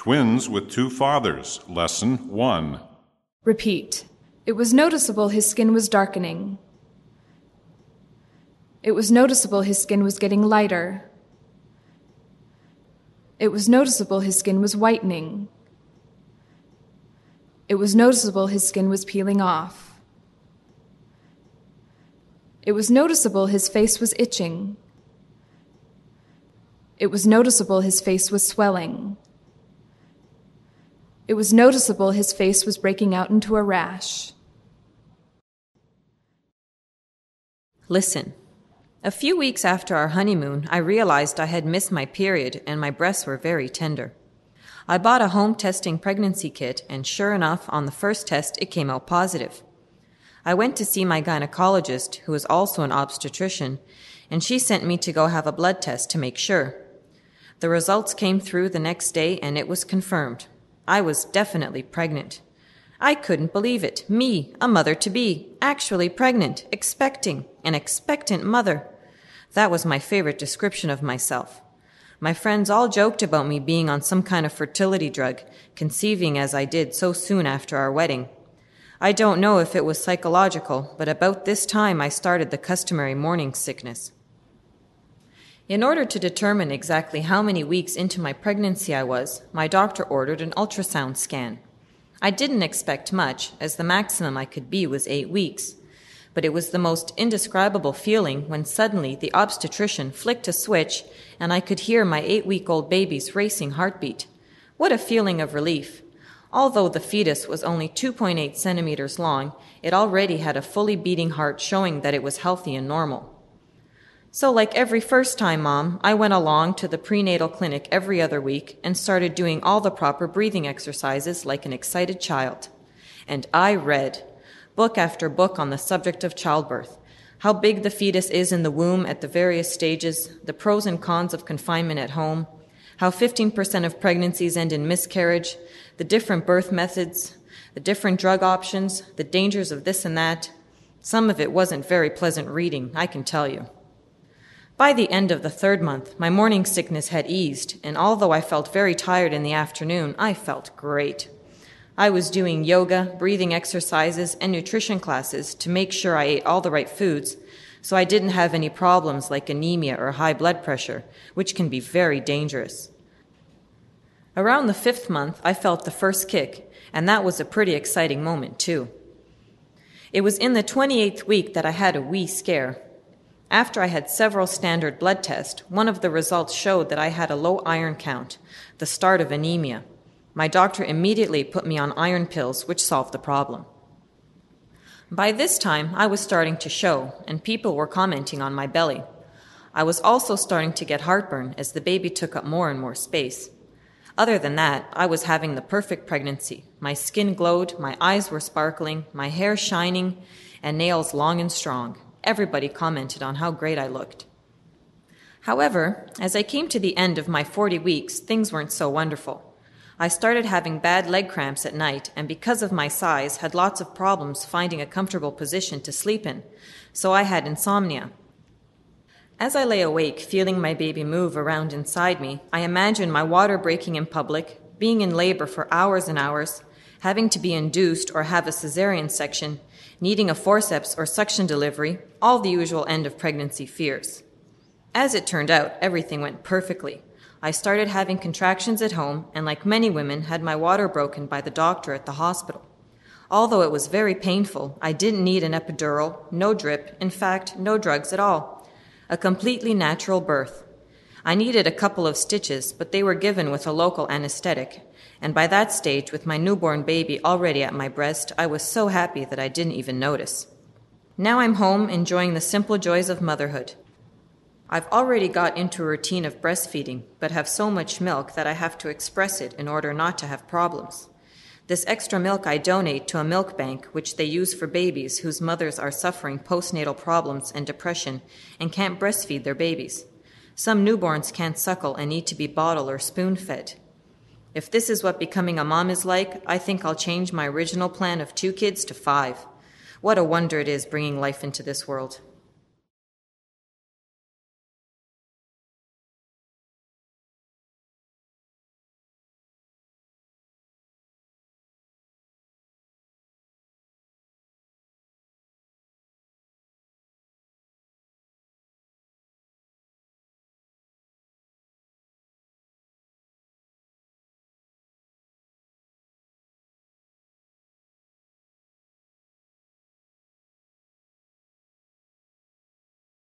Twins with two fathers, Lesson 1. Repeat. It was noticeable his skin was darkening. It was noticeable his skin was getting lighter. It was noticeable his skin was whitening. It was noticeable his skin was peeling off. It was noticeable his face was itching. It was noticeable his face was swelling. It was noticeable his face was breaking out into a rash. Listen. A few weeks after our honeymoon, I realized I had missed my period and my breasts were very tender. I bought a home testing pregnancy kit, and sure enough, on the first test, it came out positive. I went to see my gynecologist, who is also an obstetrician, and she sent me to go have a blood test to make sure. The results came through the next day, and it was confirmed. I was definitely pregnant. I couldn't believe it. Me, a mother-to-be, actually pregnant, expecting, an expectant mother. That was my favorite description of myself. My friends all joked about me being on some kind of fertility drug, conceiving as I did so soon after our wedding. I don't know if it was psychological, but about this time I started the customary morning sickness. In order to determine exactly how many weeks into my pregnancy I was, my doctor ordered an ultrasound scan. I didn't expect much, as the maximum I could be was 8 weeks. But it was the most indescribable feeling when suddenly the obstetrician flicked a switch and I could hear my 8-week-old baby's racing heartbeat. What a feeling of relief. Although the fetus was only 2.8 centimeters long, it already had a fully beating heart showing that it was healthy and normal. So like every first-time mom, I went along to the prenatal clinic every other week and started doing all the proper breathing exercises like an excited child. And I read book after book on the subject of childbirth, how big the fetus is in the womb at the various stages, the pros and cons of confinement at home, how 15% of pregnancies end in miscarriage, the different birth methods, the different drug options, the dangers of this and that. Some of it wasn't very pleasant reading, I can tell you. By the end of the 3rd month, my morning sickness had eased, and although I felt very tired in the afternoon, I felt great. I was doing yoga, breathing exercises, and nutrition classes to make sure I ate all the right foods, so I didn't have any problems like anemia or high blood pressure, which can be very dangerous. Around the 5th month, I felt the first kick, and that was a pretty exciting moment, too. It was in the 28th week that I had a wee scare. After I had several standard blood tests, one of the results showed that I had a low iron count, the start of anemia. My doctor immediately put me on iron pills, which solved the problem. By this time, I was starting to show, and people were commenting on my belly. I was also starting to get heartburn as the baby took up more and more space. Other than that, I was having the perfect pregnancy. My skin glowed, my eyes were sparkling, my hair shining, and nails long and strong. Everybody commented on how great I looked. However, as I came to the end of my 40 weeks, things weren't so wonderful. I started having bad leg cramps at night, and because of my size, had lots of problems finding a comfortable position to sleep in, so I had insomnia. As I lay awake, feeling my baby move around inside me, I imagined my water breaking in public, being in labor for hours and hours, having to be induced or have a cesarean section, needing a forceps or suction delivery, all the usual end of pregnancy fears. As it turned out, everything went perfectly. I started having contractions at home, and like many women, had my water broken by the doctor at the hospital. Although it was very painful, I didn't need an epidural, no drip, in fact, no drugs at all. A completely natural birth. I needed a couple of stitches, but they were given with a local anesthetic, and by that stage, with my newborn baby already at my breast, I was so happy that I didn't even notice. Now I'm home, enjoying the simple joys of motherhood. I've already got into a routine of breastfeeding, but have so much milk that I have to express it in order not to have problems. This extra milk I donate to a milk bank, which they use for babies whose mothers are suffering postnatal problems and depression and can't breastfeed their babies. Some newborns can't suckle and need to be bottle or spoon-fed. If this is what becoming a mom is like, I think I'll change my original plan of 2 kids to 5. What a wonder it is bringing life into this world.